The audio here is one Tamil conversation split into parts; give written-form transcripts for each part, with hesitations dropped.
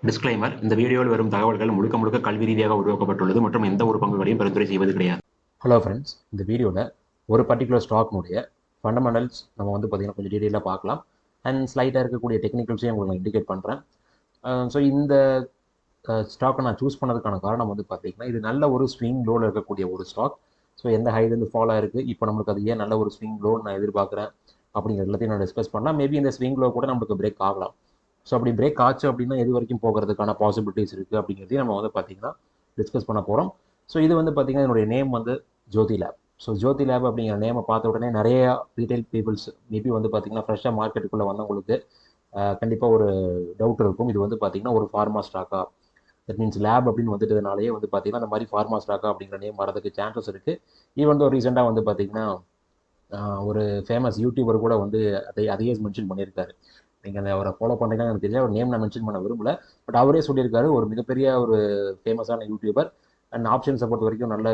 டிஸ்க்ளைமர்: இந்த வீடியோவில் வரும் தகவல்கள் முழுக்க முழுக்க கல்வி ரீதியாக உருவாக்கப்பட்டுள்ளது மற்றும் எந்த ஒரு பங்குகளையும் பரிந்துரை செய்வது கிடையாது. ஹலோ ஃப்ரெண்ட்ஸ், இந்த வீடியோவில் ஒரு பர்டிகுலர் ஸ்டாக்னுடைய ஃபண்டமெண்டல்ஸ் நம்ம பார்த்தீங்கன்னா கொஞ்சம் டீட்டெயிலாக பார்க்கலாம். அண்ட் ஸ்லைட்டாக இருக்கக்கூடிய டெக்னிக்கல்ஸையும் உங்களுக்கு நான் இண்டிகேட் பண்ணுறேன். ஸோ இந்த ஸ்டாக்கை நான் சூஸ் பண்ணதுக்கான காரணம் பார்த்தீங்கன்னா, இது நல்ல ஒரு ஸ்விங் லோவில் இருக்கக்கூடிய ஒரு ஸ்டாக். ஸோ எந்த ஹைலேருந்து ஃபாலோ ஆயிருக்கு, இப்போ நம்மளுக்கு அது ஏன் நல்ல ஒரு ஸ்விங் லோன்னு நான் எதிர்பார்க்குறேன் அப்படிங்கிற எல்லாத்தையும் நான் டிஸ்கஸ் பண்ணலாம். மேபி இந்த ஸ்விங் லோ கூட நம்மளுக்கு பிரேக் ஆகலாம். ஸோ அப்படி பிரேக் ஆச்சு அப்படின்னா எது வரைக்கும் போகிறதுக்கான பாசிபிலிட்டிஸ் இருக்குது அப்படிங்கிறதையும் நம்ம பார்த்தீங்கன்னா டிஸ்கஸ் பண்ண போகிறோம். ஸோ இது பார்த்தீங்கன்னா என்னுடைய நேம் ஜோதி லேப். ஸோ ஜோதி லேப் அப்படிங்கிற நேமை பார்த்த உடனே நிறைய ரீட்டைல் பீப்புள்ஸ் மேபி பார்த்தீங்கன்னா ஃப்ரெஷ்ஷாக மார்க்கெட்டுக்குள்ளே வந்தவங்களுக்கு கண்டிப்பாக ஒரு டவுட் இருக்கும். இது பார்த்தீங்கன்னா ஒரு ஃபார்மா ஸ்டாக்கா, தட் மீன்ஸ் லேப் அப்படின்னு வந்துட்டதுனாலேயே பார்த்தீங்கன்னா அந்த மாதிரி ஃபார்மா ஸ்டாக்கா அப்படிங்கிற நேம் வரதுக்கு சான்சஸ் இருக்குது. ஈவன் ஒரு ரீசெண்டாக பார்த்தீங்கன்னா ஒரு ஃபேமஸ் யூடியூபர் கூட அதையே மென்ஷன் பண்ணியிருக்காரு. நீங்கள் அவரை ஃபாலோ பண்ணுறீங்கன்னா எனக்கு தெரியல, அவர் நேம் நான் மென்ஷன் பண்ண விரும்பல. பட் அவரே சொல்லியிருக்காரு, ஒரு மிகப்பெரிய ஒரு ஃபேமஸான யூடியூபர் அண்ட் ஆப்ஷன்ஸை பொறுத்த வரைக்கும் நல்ல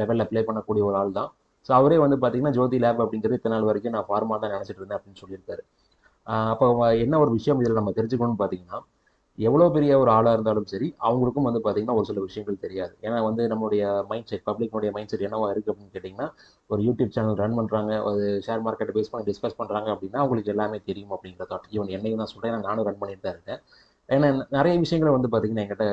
லெவலில் ப்ளே பண்ணக்கூடிய ஒரு ஆள் தான். ஸோ அவரே பார்த்தீங்கன்னா ஜோதி லேப் அப்படிங்கிறது இத்தனை நாள் வரைக்கும் நான் ஃபார்மா தான் நினச்சிட்டு இருந்தேன் அப்படின்னு சொல்லியிருக்காரு. அப்போ என்ன ஒரு விஷயம் இதில் நம்ம தெரிஞ்சுக்கணும்னு பார்த்தீங்கன்னா, எவ்வளோ பெரிய ஒரு ஆளாக இருந்தாலும் சரி, அவங்களுக்கும் பார்த்தீங்கன்னா ஒரு சில விஷயங்கள் தெரியாது. ஏன்னா நம்மளுடைய மைண்ட் செட், பப்ளிக்னுடைய மைண்ட் செட் என்னவா இருக்குது அப்படின்னு கேட்டிங்கன்னா, ஒரு யூடியூப் சேனல் ரன் பண்ணுறாங்க, ஒரு ஷேர் மார்க்கெட்டை பேஸ் பண்ணி டிஸ்கஸ் பண்ணுறாங்க அப்படின்னா அவங்களுக்கு எல்லாமே தெரியும் அப்படிங்கிற தாட். ஈவன் என்னையும் தான் சொல்கிறேன், நானும் ரன் பண்ணிட்டு தான் இருக்கேன். ஏன்னா நிறைய விஷயங்களை பார்த்தீங்கன்னா என்கிட்ட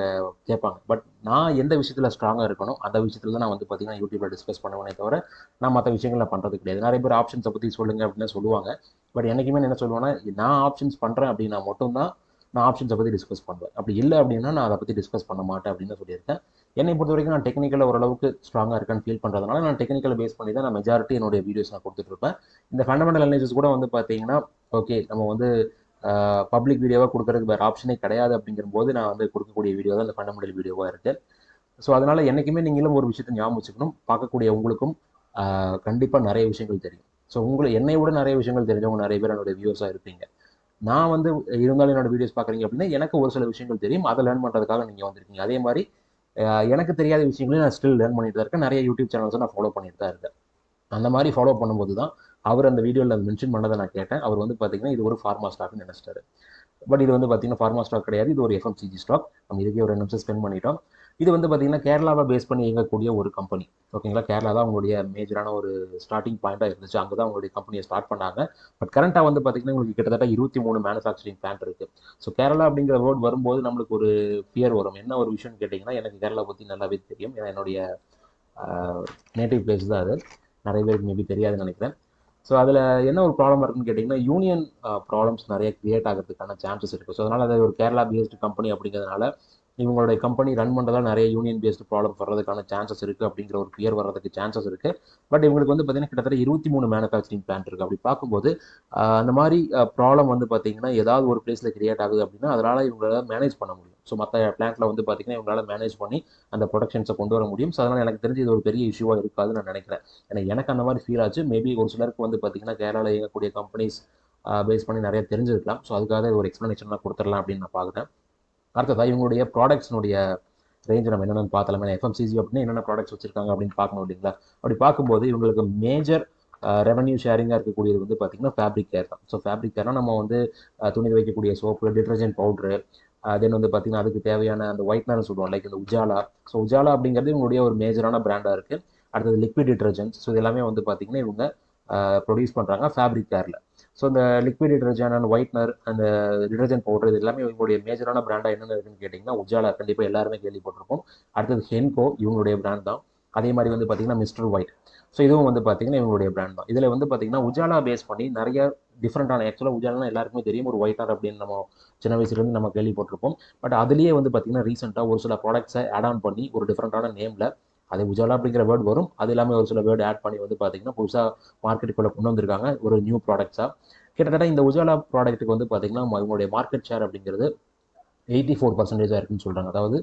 கேட்பாங்க. பட் நான் எந்த விஷயத்தில் ஸ்ட்ராங்காக இருக்கணும் அந்த விஷயத்தில் தான் நான் பார்த்தீங்கன்னா யூடியூப்பில் டிஸ்கஸ் பண்ணுவேனே தவிர நான் மற்ற விஷயங்களை பண்ணுறது கிடையாது. நிறைய பேர் ஆப்ஷன்ஸை பற்றி சொல்லுங்கள் அப்படின்னு சொல்லுவாங்க. பட் என்றைக்குமே என்ன சொல்லுவேன்னா, நான் ஆப்ஷன்ஸ் பண்ணுறேன் அப்படின்னா மட்டும்தான் நான் ஆப்ஷன்ஸை பற்றி டிஸ்கஸ் பண்ணுவேன். அப்படி இல்லை அப்படின்னா நான் அதை பற்றி டிஸ்கஸ் பண்ண மாட்டேன் அப்படின்னு சொல்லியிருக்கேன். என்னை பொறுத்த வரைக்கும் நான் டெக்னிக்கலில் ஓரளவுக்கு ஸ்ட்ராங்காக இருக்கேன்னு ஃபீல் பண்ணுறதுனால நான் டெக்னிக்கலை பேஸ் பண்ணி தான் நான் மெஜாரிட்டி என்னுடைய வீடியோஸ் நான் கொடுத்துட்ருப்பேன். இந்த ஃபண்டமெண்டல் அனாலிசிஸ் கூட பார்த்தீங்கன்னா, ஓகே நம்ம பப்ளிக் வீடியோவாக கொடுக்குறதுக்கு வேறு ஆப்ஷனே கிடையாது அப்படிங்கிற போது நான் கொடுக்கக்கூடிய வீடியோ தான் இந்த ஃபண்டமெண்டல் வீடியோவாக இருக்குது. ஸோ அதனால் என்றைக்குமே நீங்களும் ஒரு விஷயத்தை ஞாபகம் வச்சுக்கணும், பார்க்கக்கூடிய உங்களுக்கும் கண்டிப்பாக நிறைய விஷயங்கள் தெரியும். ஸோ என்னை விட நிறைய விஷயங்கள் தெரிஞ்சவங்க நிறைய பேர் என்னுடைய வியூவர்ஸாக இருப்பீங்க. நான் இருந்தாலும் என்னோட வீடியோஸ் பார்க்குறீங்க அப்படின்னா எனக்கு ஒரு சில விஷயங்கள் தெரியும், அதை லேர்ன் பண்ணுறதுக்காக நீங்கள் வந்திருக்கீங்க. அதே மாதிரி எனக்கு தெரியாத விஷயங்களையும் நான் ஸ்டில் லேர்ன் பண்ணிட்டு தான் இருக்கேன். நிறைய யூடியூப் சேனல்ஸை நான் ஃபாலோ பண்ணிட்டு தான் இருக்கேன். அந்த மாதிரி ஃபாலோ பண்ணும்போது தான் அவர் அந்த வீடியோவில் அது மென்ஷன் பண்ணதை நான் கேட்டேன். அவர் பார்த்தீங்கன்னா இது ஒரு ஃபார்மா ஸ்டாக்னு நினச்சிட்டாரு. பட் இது பார்த்தீங்கன்னா ஃபார்மா ஸ்டாக் கிடையாது, இது ஒரு எஃப்எம்சிஜி ஸ்டாக். நம்ம இதுக்கே ஒரு 2 நிமிஷம் ஸ்பெண்ட் பண்ணிட்டோம். இது பார்த்தீங்கன்னா கேரளாவை பேஸ் பண்ணி இயங்கக்கூடிய ஒரு கம்பெனி. ஓகேங்களா, கேரளா தான் அவங்களுடைய மேஜரான ஒரு ஸ்டார்டிங் பாயிண்டாக இருந்துச்சு. அங்கே தான் அவங்களுடைய கம்பெனியை ஸ்டார்ட் பண்ணாங்க. பட் கரண்ட்டாக பார்த்தீங்கன்னா உங்களுக்கு கிட்டத்தட்ட 23 மேனுஃபேக்சரிங் பிளான்ட் இருக்குது. ஸோ கேரளா அப்படிங்கிற வேர்ட் வரும்போது நம்மளுக்கு ஒரு ஃபியர் வரும். என்ன ஒரு விஷயம்னு கேட்டிங்கன்னா, எனக்கு கேரளா பற்றி நல்லாவே தெரியும். ஏன்னா என்னுடைய நேட்டிவ் பிளேஸ் தான் அது. நிறைய பேருக்கு மேபி தெரியாதுன்னு நினைக்கிறேன். ஸோ அதில் என்ன ஒரு ப்ராப்ளம் இருக்குன்னு கேட்டிங்கன்னா, யூனியன் ப்ராப்ளம்ஸ் நிறைய க்ரியேட் ஆகிறதுக்கான சான்சஸ் இருக்குது. ஸோ அதனால் அது ஒரு கேரளா பேஸ்டு கம்பெனி அப்படிங்கிறதுனால இவங்களுடைய கம்பெனி ரன் பண்ணுறதால நிறைய யூனியன் பேஸ்டு ப்ராப்ளம் வர்றதுக்கான சான்சஸ் இருக்குது அப்படிங்கிற ஒரு ஃபியர் வர்றதுக்கு சான்சஸ் இருக்குது. பட் இவங்களுக்கு பார்த்தீங்கன்னா கிட்டத்தட்ட 23 மேனுஃபேக்சரிங் பிளான்ட் இருக்குது. அப்படி பார்க்கும்போது அந்த மாதிரி ப்ராப்ளம் பார்த்தீங்கன்னா ஏதாவது ஒரு பிளேஸில் கிரியேட் ஆகுது அப்படின்னா அதனால் இவங்களால் மேனேஜ் பண்ண முடியும். ஸோ மற்ற பிளான்ட்டில் பார்த்தீங்கன்னா இவங்களால் மேனேஜ் பண்ணி அந்த ப்ரொடக்ஷன்ஸை கொண்டு வர முடியும். ஸோ அதனால் எனக்கு தெரிஞ்சு இது ஒரு பெரிய இஷ்யூவாக இருக்காதுன்னு நான் நினைக்கிறேன். ஏன்னா எனக்கு அந்த மாதிரி ஃபீல் ஆச்சு. மேபி ஒரு சிலருக்கு பார்த்தீங்கன்னா கேரளாவில் இயங்கக்கூடிய கம்பெனிஸ் பேஸ் பண்ணி நிறைய தெரிஞ்சிருக்கலாம். ஸோ அதுக்காக ஒரு எக்ஸ்ப்ளனேஷன்லாம் கொடுத்துடலாம் அப்படின்னு நான் பார்க்குறேன். அடுத்ததாக இவங்களுடைய ப்ராடக்ட்ஸ்னுடைய ரேஞ்சு நம்ம என்னென்னு பார்த்தலாம். எஃப்எம்சிஜி அப்படின்னா என்னென்ன ப்ராடக்ட்ஸ் வச்சிருக்காங்க அப்படின்னு பார்க்கணும் இல்லைங்களா. அப்படி பார்க்கும்போது இவங்களுக்கு மேஜர் ரெவன்யூ ஷேரிங்காக இருக்கக்கூடியது பார்த்தீங்கன்னா ஃபேப்ரிக் கேர் தான். ஸோ ஃபேப்ரிக் கேர்னால் நம்ம துணி வைக்கக்கூடிய சோப்பு, டிட்டர்ஜென்ட் பவுட்ரு, தென் பார்த்தீங்கன்னா அதுக்கு தேவையான அந்த ஒயிட்னர்னு சொல்லுவோம், லைக் இந்த உஜாலா. ஸோ உஜாலா அப்படிங்கிறது இவங்களுடைய ஒரு மேஜரான பிராண்டாக இருக்குது. அடுத்தது லிக்விட் டிட்டர்ஜென்ட்ஸ். ஸோ இது எல்லாமே பார்த்தீங்கன்னா இவங்க ப்ரொடியூஸ் பண்ணுறாங்க ஃபேப்ரிக் கேரில். ஸோ இந்த லிக்விட் டிட்டர்ஜென்ட் அண்ட் ஒயிட்னர் அந்த டிட்டர்ஜென்ட் பவுடர் இது எல்லாமே இவங்களுடைய மேஜரான பிராண்டாக என்னென்ன இருக்குன்னு கேட்டிங்கன்னா உஜாலா கண்டிப்பாக எல்லாருமே கேள்விப்பட்டிருப்போம். அடுத்தது ஹென்கோ இவங்களுடைய பிராண்ட் தான். அதே மாதிரி பார்த்தீங்கன்னா மிஸ்டர் ஒயிட். ஸோ இதுவும் பார்த்தீங்கன்னா இவங்களுடைய பிராண்ட் தான். இதில் பார்த்தீங்கன்னா உஜாலா பேஸ் பண்ணி நிறைய டிஃப்ரெண்டான, ஆக்சுவலாக உஜாலானா எல்லாருக்குமே தெரியும், ஒரு ஒயிட்டர் அப்படின்னு நம்ம சின்ன வயசுலேருந்து நம்ம கேள்விப்பட்டிருப்போம். பட் அதுலேயே பார்த்தீங்கன்னா ரீசெண்டாக ஒரு சில ப்ராடக்ட்ஸை ஆட் ஆன் பண்ணி ஒரு டிஃப்ரெண்டான நேமில் அதே உஜாலா அப்படிங்கிற வேர்டு வரும், அது இல்லாமல் ஒரு சில வேர்டு ஆட் பண்ணி பார்த்தீங்கன்னா புதுசாக மார்க்கெட்டுக்குள்ளே கொண்டு வந்திருக்காங்க ஒரு நியூ ப்ராடக்ட்ஸாக. கிட்டத்தட்ட இந்த உஜாலா ப்ராடக்ட்டுக்கு பார்த்தீங்கன்னா இவங்களுடைய மார்க்கெட் ஷேர் அப்படிங்கிறது 84% இருக்குன்னு சொல்கிறாங்க. அதாவது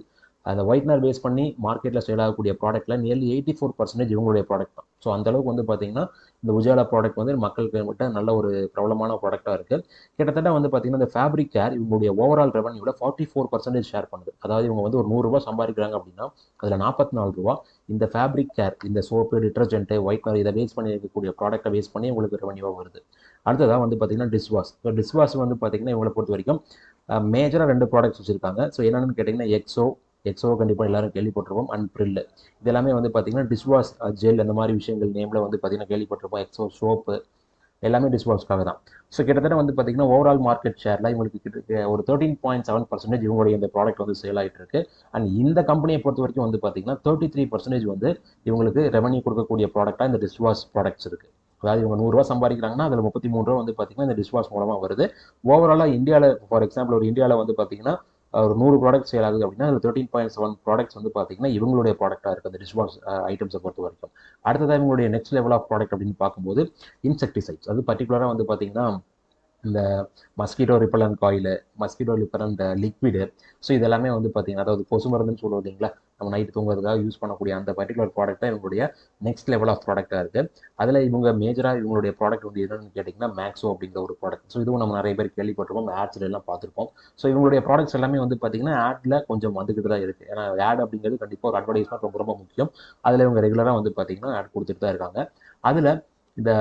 அந்த ஒயிட்னர் பேஸ் பண்ணி மார்க்கெட்டில் சேல் ஆகக்கூடிய ப்ராடக்ட்டில் நியர்லி 84% இவங்களுடைய ப்ராடக்ட் தான். ஸோ அந்தளவுக்கு பார்த்தீங்கன்னா இந்த உஜாலா ப்ராடக்ட் மக்களுக்கு மட்டும் நல்ல ஒரு பிரபலமான ப்ராடக்டாக இருக்குது. கிட்டத்தட்ட பார்த்தீங்கன்னா இந்த ஃபேப்ரிக் கேர் இவங்களுடைய ஓவரால் ரெவன்யூவில் 44% ஷேர் பண்ணுது. அதாவது இவங்க ஒரு ₹100 சம்பாதிக்கிறாங்க அப்படின்னா அதில் ₹44 இந்த ஃபேப்ரிக் கேர், இந்த சோப்பு, டிட்டர்ஜென்ட்டு, ஒயிட்னர் இதை பேஸ் பண்ணி இருக்கக்கூடிய ப்ராடக்ட்டை பேஸ் பண்ணி இவங்களுக்கு ரெவன்யூவாக வருது. அடுத்ததாக பார்த்தீங்கன்னா டிஷ்வாஷ். ஸோ டிஷ்வாஷ் பார்த்தீங்கன்னா இவங்களை பொறுத்த வரைக்கும் மேஜராக 2 ப்ராடக்ட்ஸ் வச்சுருக்காங்க. ஸோ என்னென்னு கேட்டிங்கன்னா எக்ஸோ கண்டிப்பாக எல்லாரும் கேள்விப்பட்டிருப்போம். அண்ட் ப்ரில் இது எல்லாமே வந்து பார்த்தீங்கன்னா டிஷ்வாஷ் ஜெல் அந்த மாதிரி விஷயங்கள் நேமில் வந்து பார்த்தீங்கன்னா கேள்விப்பட்டிருப்போம். எக்ஸோ சோப்பு எல்லாமே டிஷ்வாஷ்க்காக தான். ஸோ கிட்டத்தட்ட வந்து பார்த்தீங்கன்னா ஓவரால் மார்க்கெட் ஷேரில் இவங்களுக்கு கிட்ட ஒரு 13.7% இவங்களுடைய இந்த ப்ராடக்ட் வந்து சேல் ஆகிட்டு இருக்கு. அண்ட் இந்த கம்பெனியை பொறுத்த வரைக்கும் வந்து பார்த்தீங்கன்னா 33% வந்து இவங்களுக்கு ரெவன்யூ கொடுக்கக்கூடிய ப்ராடக்டாக இந்த டிஷ்வாஷ் ப்ராடக்ட்ஸ் இருக்குது. அதாவது இவங்க 100 ரூபா சம்பாதிக்கிறாங்கன்னா அதில் 33 ரூபா வந்து பார்த்தீங்கன்னா இந்த டிஷ்வாஷ் மூலமாக வருது. ஓவராலாக இந்தியாவில் ஃபார் எக்ஸாம்பிள் ஒரு இந்தியாவில் வந்து பார்த்தீங்கன்னா ஒரு 100 ப்ராடக்ட் சேல் ஆகுது அப்படின்னா அதில் 13.7 ப்ராடக்ட்ஸ் வந்து பார்த்தீங்கன்னா இவங்களுடைய ப்ராடக்டாக இருக்குது அந்த டிஷ்வாஷ் ஐட்டம்ஸை பொறுத்த வரைக்கும். அடுத்ததாக இவங்களுடைய நெக்ஸ்ட் லெவல் ஆஃப் ப்ராடக்ட் அப்படின்னு பார்க்கும்போது இன்செக்டிசைட்ஸ். அது பர்டிகுலராக வந்து பார்த்தீங்கன்னா இந்த mosquito repellent coil, mosquito repellent liquid, so இதெல்லாமே வந்து பார்த்தீங்கன்னா அதாவது கொசு மருந்துன்னு சொல்லுவோம் இல்லைங்களா, நம்ம நைட்டு தூங்குறதுக்காக யூஸ் பண்ணக்கூடிய அந்த பர்டிகுலர் ப்ராடக்டாக இவங்களுடைய நெக்ஸ்ட் லெவல் ஆஃப் ப்ராடக்டாக இருக்குது. அதில் இவங்க மேஜராக இவங்களுடைய ப்ராடக்ட் வந்து என்னென்னு கேட்டிங்கன்னா மேக்ஸோ அப்படிங்கிற ஒரு ப்ராடக்ட். ஸோ இதுவும் நம்ம நிறைய பேர் கேள்விப்பட்டிருப்போம், ஆட்ஸ்ல எல்லாம் பார்த்துருப்போம். ஸோ இவங்களுடைய ப்ராடக்ட்ஸ் எல்லாமே வந்து பார்த்தீங்கன்னா ஆடில் கொஞ்சம் வந்துக்கிட்டு தான் இருக்குது. ஏன்னா ஆட் அப்படிங்கிறது கண்டிப்பாக ஒரு அட்வர்டைஸ்மெண்ட் ரொம்ப ரொம்ப முக்கியம். அதில் இவங்க ரெகுலராக வந்து பார்த்தீங்கன்னா ஆட் கொடுத்துட்டு தான் இருக்காங்க. அதில் இந்த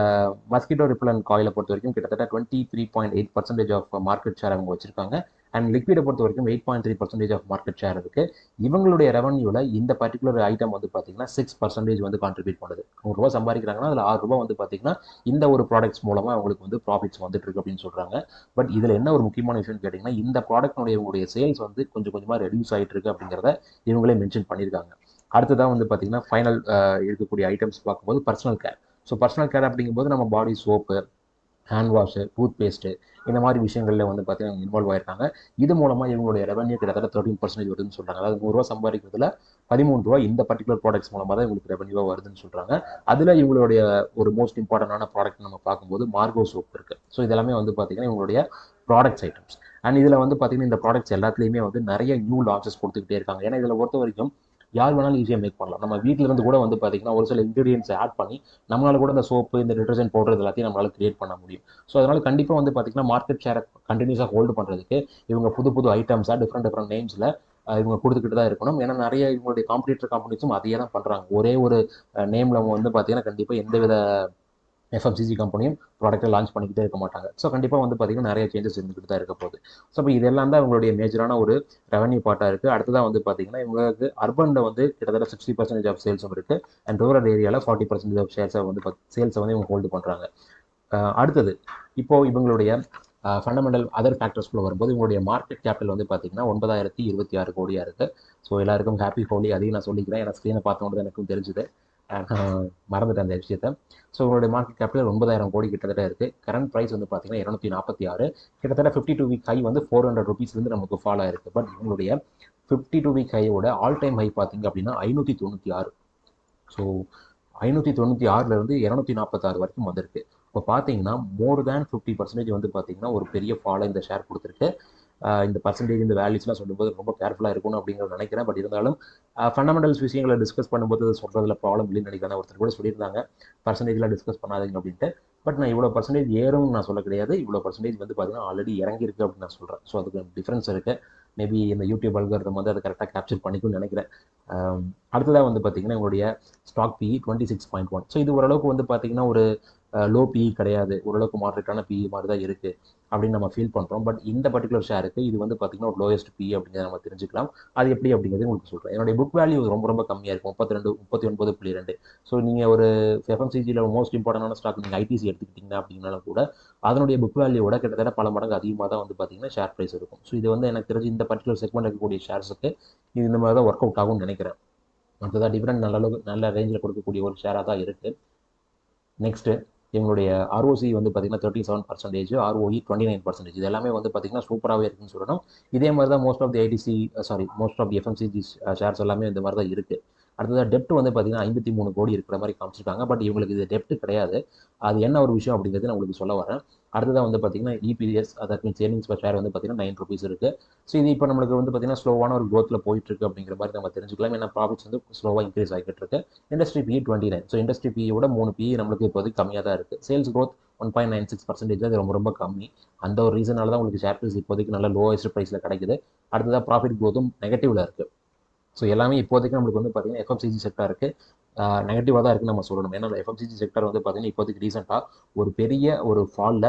மஸ்கிட்டோ ரிப்பலண்ட் காயிலை பொறுத்த வரைக்கும் கிட்டத்தட்ட 23.8% ஆஃப் மார்க்கெட் ஷேர் அவங்க வச்சிருக்காங்க. அண்ட் லிக்விடை பொறுத்த வரைக்கும் 8.3% ஆஃப் மார்க்கெட் ஷேர் இருக்கு. இவங்களுடைய ரெவன்யூவில் இந்த பர்டிகுலர் ஐட்டம் வந்து பார்த்தீங்கன்னா 6% வந்து கான்ட்ரிபியூட் பண்ணுது. 100 ரூபா சம்பாதிக்கிறாங்கன்னா அதில் 6 ரூபா வந்து பார்த்தீங்கன்னா இந்த ஒரு ப்ராடக்ட்ஸ் மூலமாக அவங்களுக்கு வந்து ப்ராஃபிட்ஸ் வந்துட்டு இருக்கு அப்படின்னு சொல்றாங்க. பட் இதில் என்ன ஒரு முக்கியமான விஷயம்னு கேட்டிங்கன்னா இந்த ப்ராடக்ட்னுடைய இவங்களுடைய சேல்ஸ் வந்து கொஞ்சம் கொஞ்சமாக ரெடியூஸ் ஆகிட்டு இருக்கு அப்படிங்கிறத இவங்களே மென்ஷன் பண்ணியிருக்காங்க. அடுத்ததான் வந்து பார்த்தீங்கன்னா ஃபைனல் இருக்கக்கூடிய ஐட்டம்ஸ் பார்க்கும்போது personal care. So personal care அப்படிங்கும்போது நம்ம body soap, hand wash, toothpaste இந்த மாதிரி விஷயங்களில் வந்து பார்த்தீங்கன்னா இன்வால்வ் ஆயிருக்காங்க. இது மூலமாக இவங்களுடைய ரெவன்யூ கிட்டத்தட்ட 13% வருதுன்னு சொல்கிறாங்க. அதாவது 100 ரூபா சம்பாதிக்கிறதுல 13 ரூபா இந்த பர்டிகுலர் ப்ராடக்ட்ஸ் மூலமாக தான் இவங்களுக்கு ரெவன்யூவாக வருதுன்னு சொல்கிறாங்க. அதில் இவங்களுடைய ஒரு மோஸ்ட் இம்பார்ட்டண்டான ப்ராடக்ட் நம்ம பார்க்கும்போது மார்கோ சோப் இருக்குது. ஸோ இதெல்லாமே வந்து பார்த்தீங்கன்னா இவங்களுடைய ப்ராடக்ட்ஸ் ஐட்டம்ஸ். அண்ட் இதில் வந்து பார்த்தீங்கன்னா இந்த ப்ராடக்ட்ஸ் எல்லாத்துலேயுமே வந்து நிறைய நியூ லான்ச்சஸ் கொடுத்துக்கிட்டே இருக்காங்க. ஏன்னா இதில் பொறுத்த வரைக்கும் யார் வேணாலும் ஈஸியாக மேக் பண்ணலாம். நம்ம வீட்டில் இருந்து கூட வந்து பார்த்தீங்கன்னா ஒரு சில இன்க்ரீடியன்ஸ் ஆட் பண்ணி நம்மளால கூட இந்த சோப்பு, இந்த டிட்டர்ஜென்ட் பவுடர் எல்லாத்தையும் நம்மளால கிரியேட் பண்ண முடியும். ஸோ அதனால கண்டிப்பாக வந்து பார்த்தீங்கன்னா மார்க்கெட் ஷேரை கண்டினியூஸாக ஹோல்டு பண்ணுறதுக்கு இவங்க புது புது ஐட்டம்ஸாக டிஃப்ரெண்ட் நேம்ஸில் இவங்க கொடுத்துக்கிட்டு தான் இருக்கணும். ஏன்னா நிறைய இவங்களுடைய காம்படிட்டர் கம்பெனிஸும் அதையே தான் பண்ணுறாங்க. ஒரே ஒரு நேமில் வந்து பார்த்தீங்கன்னா கண்டிப்பாக எந்தவித எஃப்எம்சிஜி கம்பெனியும் ப்ராடக்ட்டை லான்ச் பண்ணிக்கிட்டே இருக்க மாட்டாங்க. ஸோ கண்டிப்பாக வந்து பார்த்தீங்கன்னா நிறைய சேஞ்சஸ் இருந்துகிட்டு தான் இருக்க போகுது. ஸோ இப்போ இதெல்லாம் தான் இவங்களுடைய மேஜரான ஒரு ரெவன்யூ பார்ட்டாக இருக்குது. அடுத்ததாக வந்து பார்த்தீங்கன்னா இவங்களுக்கு அர்பனில் வந்து கிட்டத்தட்ட 60% ஆஃப் சேல்ஸும் இருக்குது. அண்ட் ரூரல் ஏரியாவில் 40% ஆஃப் சேல்ஸை வந்து இவங்க ஹோல்டு பண்ணுறாங்க. அடுத்தது இப்போது இவங்களுடைய ஃபண்டமெண்டல் அதர் ஃபேக்டர்ஸ்குள்ளே வரும்போது இவங்களுடைய மார்க்கெட் கேபிட்டல் வந்து பார்த்தீங்கன்னா 9,026 கோடியாக இருக்குது. ஸோ எல்லாருக்கும் ஹாப்பி ஹோலி அதையும் நான் சொல்லிக்கிறேன். ஏன்னா ஸ்க்ரீனை பார்த்தோன்னு தான் எனக்கும் தெரிஞ்சுது, மறந்துட்டேன் அந்த விஷயத்தை. ஸோ உங்களுடைய மார்க்கெட் கேபிட்டல் 9,000 கோடி கிட்டத்தட்ட இருக்குது. கரண்ட் ப்ரைஸ் வந்து பார்த்தீங்கன்னா 246, கிட்டத்தட்ட 52 வீக் ஹை வந்து 400 ருபீஸ்லேருந்து நமக்கு ஃபாலோ ஆயிருக்கு. பட் இவங்களுடைய 52 வீக் ஹையோட ஆல் டைம் ஹை பார்த்தீங்க அப்படின்னா 596. ஸோ 596லேருந்து 246 வரைக்கும் வந்திருக்கு. இப்போ பார்த்தீங்கன்னா மோர் தேன் 50% வந்து பார்த்தீங்கன்னா ஒரு பெரிய ஃபாலோ இந்த ஷேர் கொடுத்துருக்கு. இந்த பர்சன்டேஜ் இந்த வேல்யூஸ்லாம் சொல்லும்போது ரொம்ப கேர்ஃபுல்லாக இருக்கணும் அப்படிங்கிறத நினைக்கிறேன். பட் இருந்தாலும் ஃபண்டமெண்டல்ஸ் விஷயங்களை டிஸ்கஸ் பண்ணும்போது சொல்கிறதுல ப்ராப்ளம் இல்லைன்னு நினைக்கிறேன். ஒருத்தர் கூட சொல்லியிருந்தாங்க பர்சன்டேஜ்லாம் டிஸ்கஸ் பண்ணாதீங்க அப்படின்ட்டு. பட் நான் இவ்வளோ பர்சன்டேஜ் ஏறும்னு நான் சொல்ல கிடையாது. இவ்வளோ பர்சன்டேஜ் வந்து பார்த்தீங்கன்னா ஆல்ரெடி இறங்கியிருக்கு அப்படின்னு நான் சொல்கிறேன். ஸோ அதுக்கு டிஃப்ரென்ஸ் இருக்குது. மேபி இந்த யூடியூப் அல்காரிதம் வந்து அதை கரெக்டாக கேப்சர் பண்ணிக்கும்னு நினைக்கிறேன். அடுத்ததாக வந்து பார்த்தீங்கன்னா உங்களுடைய ஸ்டாக் பிஇ 26.1. ஸோ இது ஓரளவுக்கு வந்து பார்த்தீங்கன்னா ஒரு லோ பிஇ கிடையாது, ஓரளவுக்கு மாடரேட்டான பிஇ மாதிரி தான் இருக்குது அப்படின்னு நம்ம ஃபீல் பண்ணுறோம். பட் இந்த பர்டிகுலர் ஷேருக்கு இது வந்து பார்த்தீங்கன்னா ஒரு லோயஸ்ட் பிஇ அப்படிங்கிறத நம்ம தெரிஞ்சுக்கலாம். அது எப்படி அப்படிங்கிறது உங்களுக்கு சொல்கிறேன். என்னுடைய புக் வேல்யூ ரொம்ப ரொம்ப கம்மியாக இருக்கும், 39.2. ஸோ நீங்கள் ஒரு எஃப்எம்சிஜியில் மோஸ்ட் இம்பார்ட்டண்டான ஸ்டாக் நீங்கள் ஐடிசி எடுத்துக்கிட்டிங்கன்னா அப்படின்னாலும் கூட அதனுடைய புக் வேல்யூவோட கிட்டத்தட்ட பல மடங்கு அதிகமாக தான் வந்து பார்த்தீங்கன்னா ஷேர் ப்ரைஸ் இருக்கும். ஸோ இது வந்து எனக்கு தெரிஞ்சு இந்த பர்டிகுலர் செக்மெண்ட் இருக்கக்கூடிய ஷேர்ஸுக்கு இது இந்த மாதிரி தான் ஒர்க் அவுட் ஆகும்னு நினைக்கிறேன். அடுத்ததான் டிவிடெண்ட் நல்ல ரேஞ்சில் கொடுக்கக்கூடிய ஒரு ஷேராக தான் இருக்குது. நெக்ஸ்ட்டு எங்களுடைய ROC வந்து பார்த்தீங்கன்னா 37%, ROE 29%. இது எல்லாமே வந்து பார்த்தீங்கன்னா சூப்பராகவே இருக்குன்னு சொல்லணும். இதே மாதிரி தான் most of the FMCG shares எல்லாமே இந்த மாதிரி தான் இருக்குது. அடுத்ததாக டெப்ட் வந்து பார்த்தீங்கன்னா 53 கோடி இருக்கிற மாதிரி காமிச்சிருக்காங்க. பட் இவங்களுக்கு இது டெப்ட் கிடையாது. அது என்ன ஒரு விஷயம் அப்படிங்கிறது நான் உங்களுக்கு சொல்ல வரேன். அடுத்ததாக வந்து பார்த்தீங்கன்னா EPS, that means earnings per share வந்து பார்த்தீங்கன்னா 9 ருபீஸ் இருக்குது. ஸோ இது இப்போ நம்மளுக்கு வந்து பார்த்தீங்கன்னா ஸ்லோவான ஒரு க்ரோத்தில் போயிட்டுருக்கு அப்படிங்கிற மாதிரி நம்ம தெரிஞ்சுக்கலாம். ஏன்னா ப்ராஃபிட்ஸ் வந்து ஸ்லோவாக இன்க்ரீஸ் ஆகிட்டு இருக்கு. Industry PE 29. ஸோ இண்டஸ்ட்ரி PEயோட 3 PE நம்மளுக்கு இப்போதைக்கு கம்மியாக தான் இருக்குது. Sales growth 1.96%. அது ரொம்ப ரொம்ப கம்மி. அந்த ஒரு ரீசனால தான் உங்களுக்கு ஷேர் ப்ரைஸ் இப்போதைக்கு நல்ல லோவஸ்ட் ப்ரைஸில் கிடைக்குது. அடுத்ததாக ப்ராஃபிட் க்ரோத்தும் நெகட்டிவ்ல இருக்குது. ஸோ எல்லாமே இப்போதைக்கு நம்மளுக்கு வந்து பார்த்தீங்கன்னா எஃப்எம்சிஜி செக்டாருக்கு நெகட்டிவாக தான் இருக்குன்னு நம்ம சொல்லணும். ஏன்னா எஃப்எம்சிஜி செக்டார் வந்து பார்த்தீங்கன்னா இப்போதைக்கு ரீசெண்டாக ஒரு பெரிய ஒரு ஃபாலில்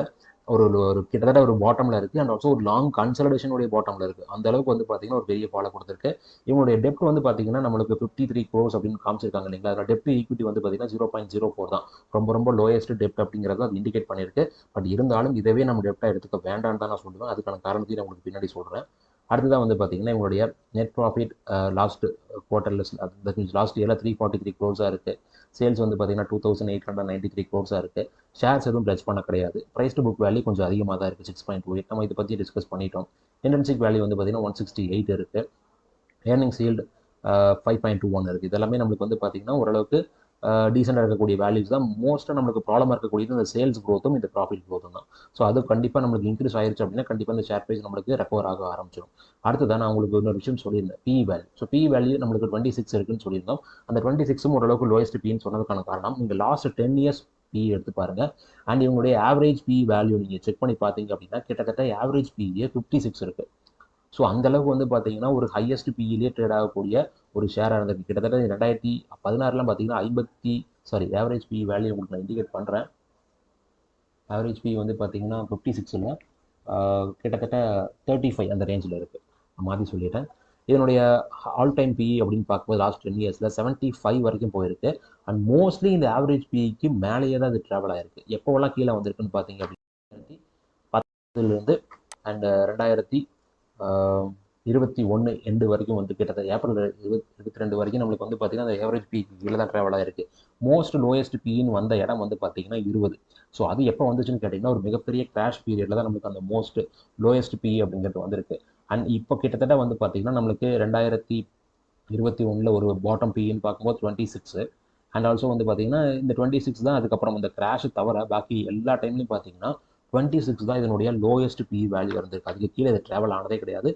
ஒரு ஒரு கிட்டத்தட்ட ஒரு பாட்டமில் இருக்குது. அண்ட் ஆல்சோ ஒரு லாங் கன்சல்டேஷனுடைய பாட்டமில் இருக்குது. அந்த அளவுக்கு வந்து பார்த்தீங்கன்னா ஒரு பெரிய ஃபாலை கொடுத்துருக்கு. இவங்களுடைய டெப்ட் வந்து பார்த்தீங்கன்னா நம்மளுக்கு 53 crores அப்படின்னு காமிச்சிருக்காங்க இல்லைங்களா. அதில் டெப்ட் ஈக்விட்டி வந்து பார்த்தீங்கன்னா 0.04 தான். ரொம்ப ரொம்ப லோயஸ்ட் டெப்ட் அப்படிங்கிறத அது இண்டிகேட் பண்ணியிருக்கு. பட் இருந்தாலும் இதவே நம்ம டெப்டாக எடுத்துக்க வேண்டாம்னு தான் நான் சொல்லுவேன். அதுக்கான காரணத்தையும் நான் உங்களுக்கு பின்னாடி சொல்கிறேன். அடுத்ததான் வந்து பார்த்தீங்கன்னா இவங்களுடைய நெட் ப்ராஃபிட் லாஸ்ட் குவார்ட்டரில் தட் மீன்ஸ் லாஸ்ட் இயரில் 343 crores இருக்குது. சேல்ஸ் வந்து பார்த்தீங்கன்னா 2893 crores இருக்குது. ஷேர்ஸ் எதுவும் டச் பண்ண கிடையாது. ப்ரைஸ் டு புக் வேல்யூ கொஞ்சம் அதிகமாக தான் இருக்குது, 6.28. நம்ம இதை பற்றி டிஸ்கஸ் பண்ணிட்டோம். இன்டென்சிக் வேல்யூ வந்து பார்த்தீங்கன்னா 168 இருக்குது. ஏர்னிங்ஸ் ஈல்டு 5.21 இருக்குது. இதெல்லாமே நம்மளுக்கு வந்து பார்த்தீங்கன்னா ஓரளவுக்கு டீசெண்டாக இருக்கக்கூடிய வேல்யூஸ் தான். மோஸ்ட்டாக நம்மளுக்கு ப்ராப்ளமாக இருக்கக்கூடியது இந்த சேல்ஸ் க்ரோத்தும் இந்த ப்ராஃபிட் க்ரோத்தும் தான். ஸோ அது கண்டிப்பாக நம்மளுக்கு இன்க்ரீஸ் ஆயிருச்சு அப்படின்னா கண்டிப்பாக இந்த ஷேர் ப்ரைஸ் நம்மளுக்கு ரெக்கவர் ஆக ஆரம்பிச்சிடும். அடுத்ததான் நான் உங்களுக்கு இன்னொரு விஷயம் சொல்லியிருந்தேன், PE value. So PE value நம்மளுக்கு 26 இருக்குன்னு சொல்லியிருந்தோம். அந்த 26ம் ஓரளவுக்கு லோயஸ்ட் பின்னு சொன்னதுக்கான காரணம் நீங்கள் லாஸ்ட் 10 years PE எடுத்து பாருங்க. அண்ட் இவங்களுடைய ஆவரேஜ் PE வேல்யூ நீங்கள் செக் பண்ணி பார்த்தீங்க அப்படின்னா கிட்டத்தட்ட ஆவரேஜ் PE 56 இருக்குது. ஸோ அந்தளவுக்கு வந்து பார்த்தீங்கன்னா ஒரு ஹையஸ்ட் பிஇலேயே ட்ரேட் ஆகக்கூடிய ஒரு ஷேராக இருந்திருக்கு. கிட்டத்தட்ட 2016 பார்த்தீங்கன்னா ஆவரேஜ் PE வேல்யூ உங்களுக்கு நான் இண்டிகேட் பண்ணுறேன். ஆவரேஜ் PE வந்து பார்த்தீங்கன்னா 56ல் கிட்டத்தட்ட 35 அந்த ரேஞ்சில் இருக்குது. நான் மாற்றி சொல்லிட்டேன். இதனுடைய ஆல் டைம் PE அப்படின்னு பார்க்கும்போது லாஸ்ட் 10 yearsல 75 வரைக்கும் போயிருக்கு. அண்ட் மோஸ்ட்லி இந்த ஆவரேஜ் PEக்கு மேலேயே தான் இது ட்ராவல் ஆயிருக்கு. எப்போவெல்லாம் கீழே வந்திருக்குன்னு பார்த்தீங்க அப்படின்னா 2010 அண்ட் 2021 எண்டு வரைக்கும் வந்து கிட்டத்தட்ட ஏப்ரல் 22 வரைக்கும் நம்மளுக்கு வந்து பார்த்தீங்கன்னா அந்த ஏவரேஜ் PE கீழே தான் ட்ராவல் ஆயிருக்கு. மோஸ்ட் லோயஸ்ட் PEன்னு வந்த இடம் வந்து பார்த்தீங்கன்னா 20. ஸோ அது எப்போ வந்துச்சுன்னு கேட்டிங்கன்னா ஒரு மிகப்பெரிய கிராஷ் பீரியடில் தான் நம்மளுக்கு அந்த மோஸ்ட் லோயஸ்ட் PE அப்படிங்கிறது வந்திருக்கு. அண்ட் இப்போ கிட்டத்தட்ட வந்து பார்த்தீங்கன்னா நம்மளுக்கு 2021 ஒரு பாட்டம் PEன்னு பார்க்கும்போது 26. அண்ட் ஆல்சோ வந்து பார்த்தீங்கன்னா இந்த 26 தான் அதுக்கப்புறம் இந்த கிராஷ் தவிர பாக்கி எல்லா டைம்லையும் பார்த்தீங்கன்னா 26 தான் இதனுடைய லோயஸ்ட் PE வேல்யூ இருந்திருக்கு. அதுக்கு கீழே இது ட்ராவல் ஆனதே கிடையாது.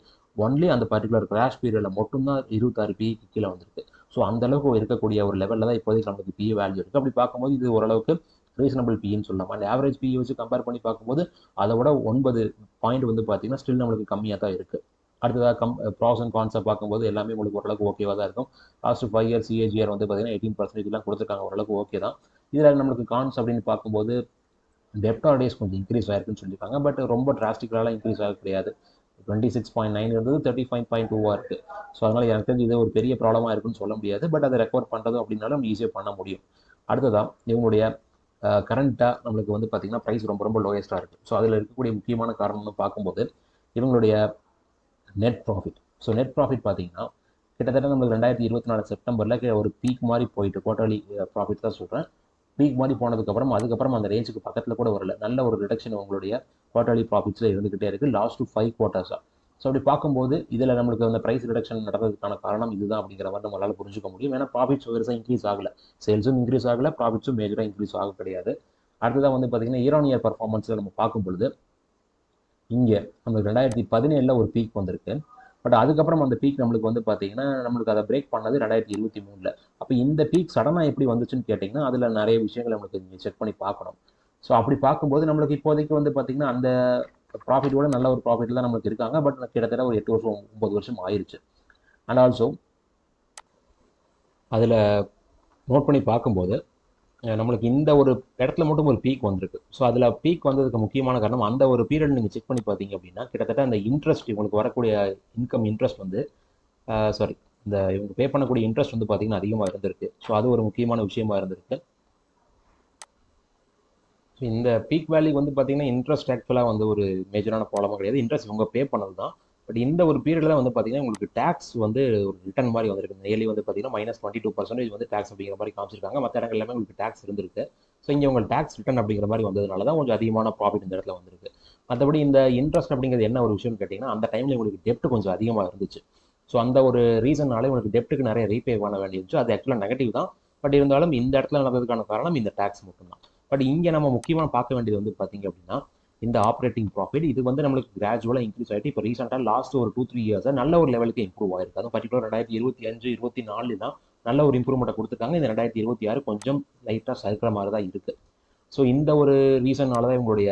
ஒன்லி அந்த பர்டிகுலர் கிராஷ் பீரியடில் மட்டும்தான் 26 PEக்கு கீழே வந்திருக்கு. ஸோ அந்தளவுக்கு இருக்கக்கூடிய ஒரு லெவலில் தான் இப்போதைக்கு நமக்கு PE வேல்யூ இருக்குது. அப்படி பார்க்கும்போது இது ஓரளவுக்கு ரீசனபிள் PEன்னு சொல்லலாம். அண்ட் ஆவரேஜ் PE வச்சு கம்பேர் பண்ணி பார்க்கும்போது அதை விட 9 பாயிண்ட் வந்து பார்த்தீங்கன்னா ஸ்டில் நம்மளுக்கு கம்மியாக தான் இருக்குது. அடுத்ததாக ப்ராஸ் அண்ட் கான்ஸை பார்க்கும்போது எல்லாமே உங்களுக்கு ஓரளவுக்கு ஓகேவாக தான் இருக்கும். லாஸ்ட் 5 years CAGR வந்து பார்த்தீங்கன்னா 18% கொடுத்துருக்காங்க, ஓரளவுக்கு ஓகே தான். இதில் நம்மளுக்கு கான்ஸ் அப்படின்னு பார்க்கும்போது டெப்டார் டேஸ் கொஞ்சம் இன்க்ரீஸ் ஆயிருக்குன்னு சொல்லியிருக்காங்க. பட் ரொம்ப டிராஸ்டிக்கலாக இன்க்ரீஸ் ஆக கிடையாது. 26.9 இருந்தது 35.2 இருக்குது. ஸோ அதனால் எனக்கு தெரிஞ்சு இது ஒரு பெரிய ப்ராப்ளமாக இருக்குன்னு சொல்ல முடியாது. பட் அதை ரெக்கவர் பண்ணுறது அப்படின்னாலும் ஈஸியாக பண்ண முடியும். அடுத்ததான் இவங்களுடைய கரண்ட்டாக நம்மளுக்கு வந்து பார்த்திங்கன்னா ப்ரைஸ் ரொம்ப ரொம்ப லோயஸ்ட்டாக இருக்குது. ஸோ அதில் இருக்கக்கூடிய முக்கியமான காரணம்னு பார்க்கும்போது இவங்களுடைய net profit. So net profit பார்த்தீங்கன்னா கிட்டத்தட்ட நம்மளுக்கு 2024 செப்டம்பரில் ஒரு பீக் மாதிரி போயிட்டு குவார்டர்லி ப்ராஃபிட் தான் சொல்கிறேன். பீக் மாதிரி அதுக்கப்புறம் அந்த ரேஞ்சுக்கு பக்கத்தில் கூட வரல. நல்ல ஒரு ரிடக்ஷன் உங்களுடைய குவார்டர்லி ப்ராஃபிட்ஸில் இருந்துகிட்டே இருக்குது லாஸ்ட் 5 quartersஸாக. ஸோ அப்படி பார்க்கும்போது இதில் நம்மளுக்கு அந்த ப்ரைஸ் ரிடக்ஷன் நடந்ததுக்கான காரணம் இதுதான் அப்படிங்கிற மாதிரி நம்மளால் புரிஞ்சுக்க முடியும். ஏன்னா ப்ராஃபிட்ஸ் பெருசாக இன்க்ரீஸ் ஆகலை, சேல்ஸும் இன்க்ரீஸ் ஆகலை, ப்ராஃபிட்ஸும் மேஜராக இன்க்ரீஸ் ஆக கிடையாது. அடுத்ததான் வந்து பார்த்தீங்கன்னா இயர் ஆன் இயர் பர்ஃபார்மன்ஸில் நம்ம பார்க்கும் பொழுது இங்கே நம்மளுக்கு 2017 ஒரு பீக் வந்திருக்கு. பட் அதுக்கப்புறம் அந்த பீக் நம்மளுக்கு வந்து பார்த்தீங்கன்னா நம்மளுக்கு அதை பிரேக் பண்ணது 2023. அப்போ இந்த பீக் சடனாக எப்படி வந்துச்சுன்னு கேட்டிங்கன்னா அதில் நிறைய விஷயங்கள் நம்மளுக்கு நீங்கள் செக் பண்ணி பார்க்கணும். ஸோ அப்படி பார்க்கும்போது நம்மளுக்கு இப்போதைக்கு வந்து பார்த்தீங்கன்னா அந்த ப்ராஃபிட்டோட நல்ல ஒரு ப்ராஃபிட் தான் நம்மளுக்கு இருக்காங்க. பட் கிட்டத்தட்ட ஒரு 8 வருஷம் 9 வருஷம் ஆயிடுச்சு. அண்ட் ஆல்சோ அதில் நோட் பண்ணி பார்க்கும்போது நம்மளுக்கு இந்த ஒரு இடத்துல மட்டும் ஒரு பீக் வந்திருக்கு. ஸோ அதில் பீக் வந்ததுக்கு முக்கியமான காரணம் அந்த ஒரு பீரியட் நீங்கள் செக் பண்ணி பார்த்தீங்க அப்படின்னா கிட்டத்தட்ட அந்த இன்ட்ரெஸ்ட் உங்களுக்கு வரக்கூடிய இன்ட்ரெஸ்ட் வந்து இந்த இவங்க பே பண்ணக்கூடிய இன்ட்ரெஸ்ட் வந்து பார்த்தீங்கன்னா அதிகமாக இருந்திருக்கு. ஸோ அது ஒரு முக்கியமான விஷயமா இருந்திருக்கு. ஸோ இந்த பீக் வேல்யூ வந்து பார்த்தீங்கன்னா இன்ட்ரெஸ்ட் ஆக்சுவலாக வந்து ஒரு மேஜரான ப்ராப்ளமாக கிடையாது. இன்ட்ரெஸ்ட் இவங்க பே பண்ணது தான். பட் இந்த ஒரு பீரியடில் வந்து பார்த்தீங்கன்னா உங்களுக்கு டேக்ஸ் வந்து ஒரு ரிட்டர்ன் மாதிரி வந்திருக்கு. இயர்லி வந்து பார்த்தீங்கன்னா -22% வந்து டேக்ஸ் அப்படிங்கிற மாதிரி காமிச்சிருக்காங்க. மற்ற இடங்கள் எல்லாமே உங்களுக்கு டேக்ஸ் இருந்திருக்கு. ஸோ இங்கே உங்களுக்கு டேக்ஸ் ரிட்டர்ன் அப்படிங்கிற மாதிரி வந்ததுனால தான் கொஞ்சம் அதிகமான ப்ராஃபிட் இந்த இடத்துல வந்திருக்கு. மற்றபடி இந்த இன்ட்ரெஸ்ட் அப்படிங்கிறது என்ன ஒரு விஷயம்னு கேட்டிங்கன்னா அந்த டைமில் உங்களுக்கு டெப்ட் கொஞ்சம் அதிகமாக இருந்துச்சு. ஸோ அந்த ஒரு ரீசன்னாலே உங்களுக்கு டெப்ட்டுக்கு நிறைய ரீபே பண்ண வேண்டியிருந்துச்சு. அது ஆக்சுவலாக நெகட்டிவ் தான். பட் இருந்தாலும் இந்த இடத்துல நடந்ததுக்கான காரணம் இந்த டேக்ஸ் மட்டும்தான். பட் இங்கே நம்ம முக்கியமாக பார்க்க வேண்டியது வந்து பார்த்தீங்க அப்படின்னா இந்த ஆப்ரேட்டிங் ப்ராஃபிட் இது வந்து நம்மளுக்கு கிராஜுவலாக இன்க்ரீஸ் ஆகிட்டு இப்போ ரீசெண்டாக லாஸ்ட் ஒரு 2-3 இயர்ஸாக நல்ல ஒரு லெவலுக்கு இம்ப்ரூவ் ஆயிருக்கு. அதுவும் பர்டிகுலர் 2025-24 தான் நல்ல ஒரு இம்ப்ரூவ்மெண்ட்டை கொடுத்துருக்காங்க. இந்த 2026 கொஞ்சம் லைட்டாக சறுக்கிற மாதிரி தான் இருக்குது. ஸோ இந்த ஒரு ரீசன்னால தான் இவங்களுடைய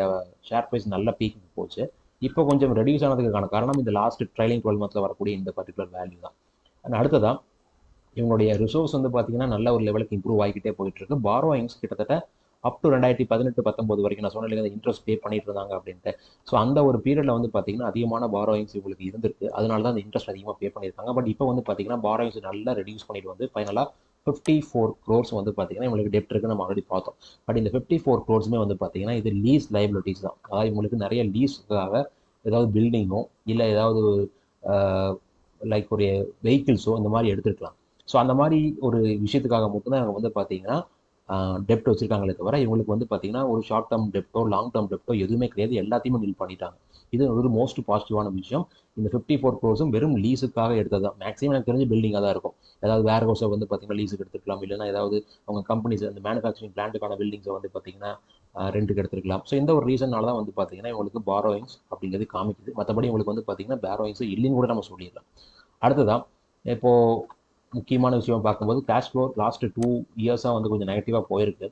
ஷேர் ப்ரைஸ் நல்ல பீக்கு போச்சு. இப்போ கொஞ்சம் ரெடியூஸ் ஆனதுக்கான காரணம் இந்த லாஸ்ட் ட்ரைலிங் 12 மந்த்ல வரக்கூடிய இந்த பர்டிகுலர் வேல்யூ தான். அண்ட் அடுத்ததான் இவங்களுடைய ரிசோர்ஸ் வந்து பார்த்தீங்கன்னா நல்ல ஒரு லெவலுக்கு இம்ப்ரூவ் ஆகிக்கிட்டே போயிட்டு இருக்கு. பாரோயிங்ஸ் கிட்டத்தட்ட அப் டு 2018-19 வரைக்கும் நான் சொன்னேன் இன்ட்ரெஸ்ட் பே பண்ணிட்டு இருந்தாங்க அப்படின்ட்டு. ஸோ அந்த ஒரு பீரியட்ல வந்து பார்த்தீங்கன்னா அதிகமான பாரோயிங்ஸ் இவங்களுக்கு இருந்திருக்கு. அதனால தான் அந்த இன்ட்ரெஸ்ட் அதிகமாக பே பண்ணியிருக்காங்க. பட் இப்போ வந்து பார்த்தீங்கன்னா பாரோயிங்ஸ் நல்லா ரெடியூஸ் பண்ணிட்டு வந்து ஃபைனலாக 54 crores வந்து பார்த்தீங்கன்னா இவங்களுக்கு டெப்ட் இருக்கு நம்ம ஆல்ரெடி பார்த்தோம். பட் இந்த 54 crores வந்து பார்த்தீங்கன்னா இது லீஸ் லைபிலிட்டிஸ் தான். அதாவது இவங்களுக்கு நிறைய லீஸுக்காக ஏதாவது பில்டிங்கோ இல்லை ஏதாவது லைக் ஒரு வெஹிக்கிள்ஸோ இந்த மாதிரி எடுத்துருக்கலாம். ஸோ அந்த மாதிரி ஒரு விஷயத்துக்காக மட்டும்தான் அவங்க வந்து பார்த்தீங்கன்னா டெப்ட் வச்சிருக்காங்களே தவிர இவங்களுக்கு வந்து பார்த்தீங்கன்னா ஒரு ஷார்ட் டேர்ம் டெப்ட்டோ லாங் டேர்ம் டெப்ட்டோ எதுவுமே கிடையாது. எல்லாத்தையுமே நில் பண்ணிட்டாங்க. இது ஒரு மோஸ்ட் பாசிட்டிவான விஷயம். இந்த 54 crores வெறும் லீஸுக்காக எடுத்தது தான். மேக்ஸிமம் எனக்கு தெரிஞ்சு பில்டிங்காக தான் இருக்கும். ஏதாவது வேர் ஹவுஸை வந்து பார்த்தீங்கன்னா லீஸுக்கு எடுத்துக்கலாம், இல்லைன்னா ஏதாவது அவங்க கம்பெனிஸ் அந்த மேனுஃபேக்சரிங் பிளான்ட்டுக்கான பில்டிங்ஸை வந்து பார்த்தீங்கன்னா ரெண்டுக்கு எடுத்துக்கலாம். ஸோ இந்த ஒரு ரீசனால தான் வந்து பார்த்தீங்கன்னா இவங்களுக்கு பாரோயிங்ஸ் அப்படிங்கிறது காமிக்குது. மற்றபடி இவங்களுக்கு வந்து பார்த்தீங்கன்னா பாரோயிங்ஸ் இல்லைன்னு கூட நம்ம சொல்லிடலாம். அடுத்ததான் இப்போது முக்கியமான விஷயம் பார்க்கும்போது கேஷ் ஃப்ளோ லாஸ்ட் 2 இயர்ஸாக வந்து கொஞ்சம் நெகட்டிவாக போயிருக்கு.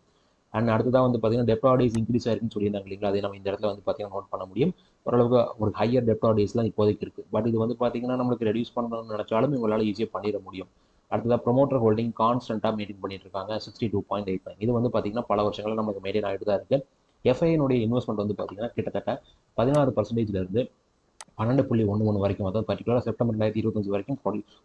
அண்ட் அடுத்ததான் வந்து பார்த்தீங்கன்னா டெப்டார்டேஸ் இன்க்ரீஸ் ஆயிருக்குன்னு சொல்லியிருந்தாங்க இல்லைங்களா, அதை நம்ம இந்த இடத்துல வந்து பார்த்தீங்கன்னா நோட் பண்ண முடியும். ஓரளவுக்கு ஒரு ஹையர் டெப்டார்டேஸ்லாம் இப்போதைக்கு இருக்குது. பட் இது வந்து பார்த்தீங்கன்னா நம்மளுக்கு ரெடியூஸ் பண்ணணும்னு நினச்சாலும் இவங்களால ஈஸியாக பண்ணிட முடியும். அடுத்ததாக ப்ரொமோட்டர் ஹோல்டிங் கான்ஸ்டன்ட்டாக மெயின்டைன் பண்ணிட்டு இருக்காங்க 62.89. இது வந்து பார்த்தீங்கன்னா பல வருஷங்களில் நமக்கு மெயின்டைன் ஆகிட்டு தான் இருக்குது. எஃப்ஐனுடைய இன்வெஸ்ட்மெண்ட் வந்து பார்த்தீங்கன்னா கிட்டத்தட்ட 16%லேருந்து 12.11 வரைக்கும், அதாவது பர்டிகுலராக செப்டம்பர் 2025 வரைக்கும்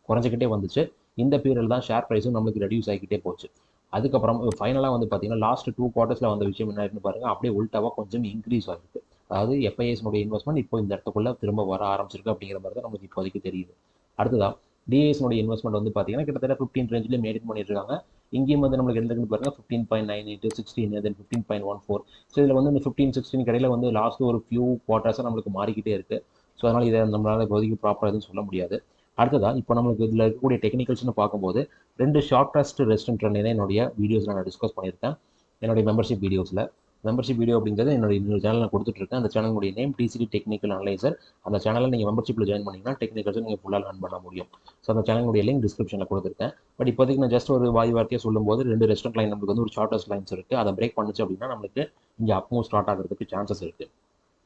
குறைஞ்சிக்கிட்டே வந்துச்சு. இந்த பீரியட் தான் ஷேர் ப்ரைஸும் நம்மளுக்கு ரெடியூஸ் ஆகிக்கிட்டே போச்சு. அதுக்கப்புறம் ஃபைனலாக வந்து பார்த்தீங்கன்னா லாஸ்ட் 2 குவார்ட்டர்ஸில் வந்த விஷயம் என்ன ஆயிருக்குன்னு பாருங்கள், அப்படியே உல்ட்டாவாக கொஞ்சம் இன்க்ரீஸ் ஆகிருக்கு. அதாவது எஃப்ஐஎஸ்னுடைய இன்வெஸ்ட்மெண்ட் இப்போ இந்த இடத்துக்குள்ள திரும்ப வர ஆரம்பிச்சிருக்கு அப்படிங்கிற மாதிரி தான் நமக்கு இப்போதைக்கு தெரியுது. அடுத்ததான் டிஎஸ்னுடைய இன்வெஸ்ட்மெண்ட் வந்து பார்த்தீங்கன்னா கிட்டத்தட்ட 15 ரேஞ்சில் மெயின்டைன் பண்ணிட்டு இருக்காங்க. இங்கேயும் வந்து நம்மளுக்கு எந்த பாருங்க 15.98, 16, தென் 15.14. ஸோ இதில் வந்து இந்த 15, 16 கடையில் வந்து லாஸ்ட் ஒரு ஃபியூ குவார்ட்டர்ஸாக நம்மளுக்கு மாறிக்கிட்டே இருக்குது. ஸோ அதனால் இதை நம்மளால் இப்போதைக்கு ப்ராப்பராக எதுவும் சொல்ல முடியாது. அடுத்ததாக இப்போ நம்மளுக்கு இதில் இருக்கக்கூடிய டெக்னிக்கல்ஸ்னு பார்க்கும்போது 2 ஷார்ட்டஸ்ட் ரெஸ்டன்ட் ட்ரெண்ட் என்னுடைய வீடியோஸில் நான் டிஸ்கஸ் பண்ணியிருக்கேன். என்னுடைய மெம்பர்ஷிப் வீடியோஸில் மெம்பர்ஷிப் வீடியோ அப்படிங்கிறது என்னுடைய இன்னொரு சேனல் நான் கொடுத்துட்ருக்கேன். அந்த சேனலுடைய நேம் டிசிடி டெக்னிக்கல் அனலைசர். அந்த சேனலில் நீங்கள் மெம்பர்ஷிப்பில் ஜாயின் பண்ணிங்கன்னா டெக்னிக்கல்ஸும் நீங்கள் ஃபுல்லாக லேர்ன் பண்ண முடியும். ஸோ அந்த சேனலுடைய லிங்க் டிஸ்கிரிப்ஷனில் கொடுத்துருக்கேன். பட் இப்போதைக்கு நான் ஜஸ்ட் ஒரு வார்த்தையாக சொல்லும்போது 2 ரெஸ்டன்ட் லைன் நம்மளுக்கு வந்து ஒரு ஷார்ட்டஸ்ட் லைன்ஸ் இருக்குது. அதை பிரேக் பண்ணுச்சு அப்படின்னா நம்மளுக்கு இங்கே அப்மூவ் ஸ்டார்ட் ஆகிறதுக்கு சான்சஸ் இருக்குது.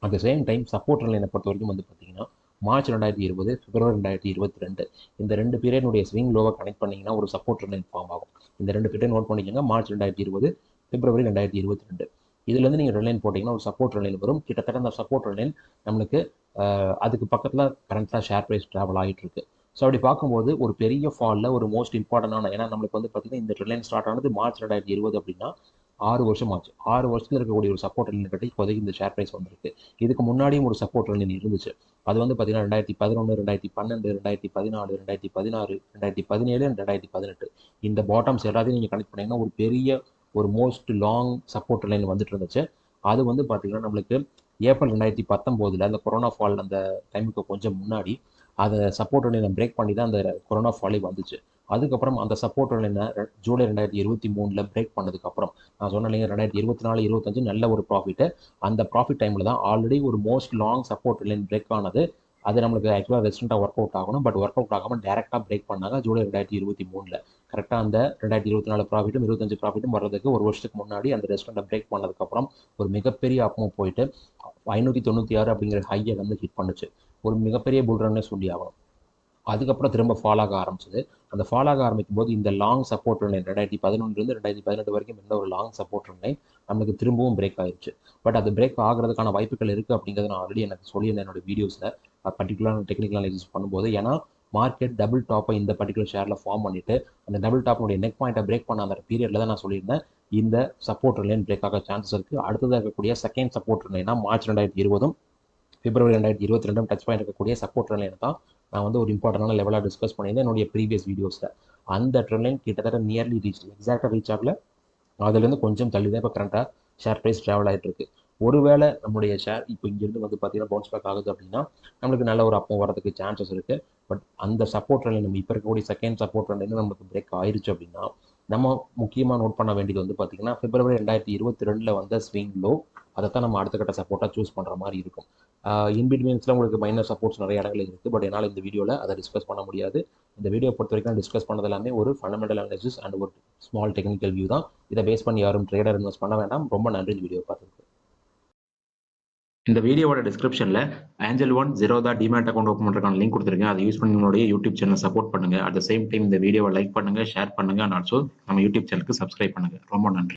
At the same time support லைனை பொறுத்த வரைக்கும் வந்து பார்த்தீங்கன்னா மார்ச் 2020, பிப்ரவரி 2022 இந்த 2 பீரியனுடைய ஸ்விங் லோவை கனெக்ட் பண்ணிங்கன்னா ஒரு சப்போர்ட் லைன் ஃபார்ம் ஆகும். இந்த 2 பீரியட் நோட் பண்ணிக்கோங்க. மார்ச் 2020, பிப்ரவரி 2022. இதுலேருந்து நீங்கள் ரெட் லைன் போட்டிங்கன்னா ஒரு சப்போர்ட் லைன் வரும். கிட்டத்தட்ட அந்த சப்போர்ட் லைன் நம்மளுக்கு அதுக்கு பக்கத்தில் கரண்ட்டாக ஷேர் ப்ரைஸ் ட்ராவல் ஆகிட்டு இருக்கு. ஸோ அப்படி பார்க்கும்போது ஒரு பெரிய ஃபாலில் ஒரு மோஸ்ட் இம்பார்ட்டண்டான, ஏன்னா நம்மளுக்கு வந்து பார்த்தீங்கன்னா இந்த ட்ரெண்ட் லைன் ஸ்டார்ட் ஆனது மார்ச் 2020 அப்படின்னா 6 வருஷம் ஆச்சு. 6 வருஷத்தில் இருக்கக்கூடிய ஒரு சப்போர்ட் லைன் கட்டி இப்போதைக்கு இந்த ஷேர் ப்ரைஸ் வந்திருக்கு. இதுக்கு முன்னாடியும் ஒரு சப்போர்ட் லைன் இருந்துச்சு. அது வந்து பார்த்தீங்கன்னா 2011, 2012, 2014, 2016, 2017, 2018 இந்த பாட்டம்ஸ் எல்லாத்தையும் நீங்கள் கனெக்ட் பண்ணிங்கன்னா ஒரு பெரிய ஒரு மோஸ்ட் லாங் சப்போர்ட் லைன் வந்துட்டு இருந்துச்சு. அது வந்து பார்த்தீங்கன்னா நம்மளுக்கு ஏப்ரல் 2019 அந்த கொரோனா ஃபால் அந்த டைமுக்கு கொஞ்சம் முன்னாடி அதை சப்போர்ட் லைனை பிரேக் பண்ணி தான் அந்த கொரோனா ஃபாலே வந்துச்சு. அதுக்கப்புறம் அந்த சப்போர்ட் லைனை ஜூலை 2023 பிரேக் பண்ணதுக்கப்புறம் நான் சொன்னேன் இல்லைங்க 2024, 2025 நல்ல ஒரு ப்ராஃபிட்டு. அந்த ப்ராஃபிட் டைமில் தான் ஆல்ரெடி ஒரு most long support line break ஆனது. அது நம்மளுக்கு ஆக்சுவலாக ரெஸ்டண்ட்டாக ஒர்க் அவுட் ஆகணும். பட் ஒர்க் அவுட் ஆகாமல் டேரெக்டாக பிரேக் பண்ணாங்க ஜூலை 2023. கரெக்டாக அந்த 2024 ப்ராஃபிட்டும் 25 ப்ராஃபிட்டும் வர்றதுக்கு ஒரு வருஷத்துக்கு முன்னாடி அந்த ரெஸ்டண்ட்டை பிரேக் பண்ணதுக்கப்புறம் ஒரு மிகப்பெரிய அப்மூவ் போயிட்டு 596 அப்படிங்கிற ஹையை வந்து ஹிட் பண்ணுச்சு. ஒரு மிகப்பெரிய புல் ரன்னே சொல்லி ஆகணும். அதுக்கப்புறம் திரும்ப ஃபால் ஆக ஆரம்பிச்சது. அந்த ஃபால் ஆக ஆரம்பிக்கும் போது இந்த லாங் சப்போர்ட் லைன் 2011 2018 வரைக்கும் இருந்த ஒரு லாங் சப்போர்ட் லைன் நம்மளுக்கு திரும்பவும் பிரேக் ஆயிடுச்சு. பட் அது பிரேக் ஆகிறதுக்கான வாய்ப்புகள் இருக்குது அப்படிங்கிறத நான் ஆல்ரெடி எனக்கு சொல்லியிருந்தேன் என்னோட வீடியோஸில் பர்டிகுலர் டெக்னிக்கல் அனாலிசிஸ் பண்ணும்போது. ஏன்னா மார்க்கெட் டபுள் டாப்பை இந்த பர்டிகுலர் ஷேரில் ஃபார்ம் பண்ணிவிட்டு அந்த டபுள் டாப்னுடைய நெக் பாயிண்ட்டை பிரேக் பண்ண அந்த பீரியடில் தான் நான் சொல்லியிருந்தேன் இந்த சப்போர்ட் லைன் பிரேக் ஆக சான்சஸ் இருக்குது. அடுத்ததாக இருக்கக்கூடிய செகண்ட் சப்போர்ட் லைனா மார்ச் 2020, பிப்ரவரி 2022 டச் பாயிண்ட் இருக்கக்கூடிய சப்போர்ட் ட்ரெண்ட் லைன் தான் நான் வந்து ஒரு இம்பார்ட்டண்டான லெவலாக டிஸ்கஸ் பண்ணியிருந்தேன் என்னுடைய ப்ரீவியஸ் வீடியோஸில். அந்த ட்ரெண்ட் லைன் கிட்டத்தட்ட நியர்லி ரீச், எக்ஸாக்டாக ரீச் ஆகல, அதுலேருந்து கொஞ்சம் தள்ளி தான் இப்போ கரண்ட்டாக ஷேர் ப்ரைஸ் ட்ராவல் ஆகிட்டு இருக்கு. ஒருவேளை நம்மளுடைய ஷேர் இப்போ இங்கேருந்து வந்து பார்த்தீங்கன்னா பவுன்ஸ் பேக் ஆகுது அப்படின்னா நம்மளுக்கு நல்ல ஒரு அப்போ வரதுக்கு சான்சஸ் இருக்குது. பட் அந்த சப்போர்ட் லைன் நம்ம இப்போ இருக்கக்கூடிய செகண்ட் சப்போர்ட் லைன் நம்மளுக்கு பிரேக் ஆயிடுச்சு அப்படின்னா நம்ம முக்கியமாக நோட் பண்ண வேண்டியது வந்து பார்த்தீங்கன்னா பிப்ரவரி 2022 வந்த ஸ்விங் லோ, அதை தான் நம்ம அடுத்த கட்ட சப்போர்ட்டாக சூஸ் பண்ணுற மாதிரி இருக்கும். இன்பிட்வீன்ஸில் உங்களுக்கு மைனர் சப்போர்ட்ஸ் நிறைய இடங்கள் இருக்குது. பட் என்னால் இந்த வீடியோவில் அதை டிஸ்கஸ் பண்ண முடியாது. இந்த வீடியோ பொறுத்த வரைக்கும் டிஸ்கஸ் பண்ணது எல்லாமே ஒரு ஃபண்டமெண்டல் அனாலிசிஸ் அண்ட் ஒரு ஸ்மால் டெக்னிக்கல் வியூ தான். இதை பேஸ் பண்ணி யாரும் ட்ரேடர் இன்வெஸ்ட் பண்ண வேண்டாம். ரொம்ப நன்றி இந்த வீடியோ பார்த்துருக்கு. இந்த வீடியோவோட டிஸ்கிரிப்ஷனில் angel one Zerodha demat account open பண்ணுறதுக்கான லிங்க் கொடுத்துருக்கேன். அதை யூஸ் பண்ணி உங்களுடைய யூடியூப் சேனல் சப்போர்ட் பண்ணுங்க. அட் த சேம் டைம் இந்த வீடியோவை லைக் பண்ணுங்க, ஷேர் பண்ணுங்க, அண்ட் ஆல்சோ நம்ம யூடியூப் சேனலுக்கு சப்ஸ்கிரைப் பண்ணுங்க. ரொம்ப நன்றி.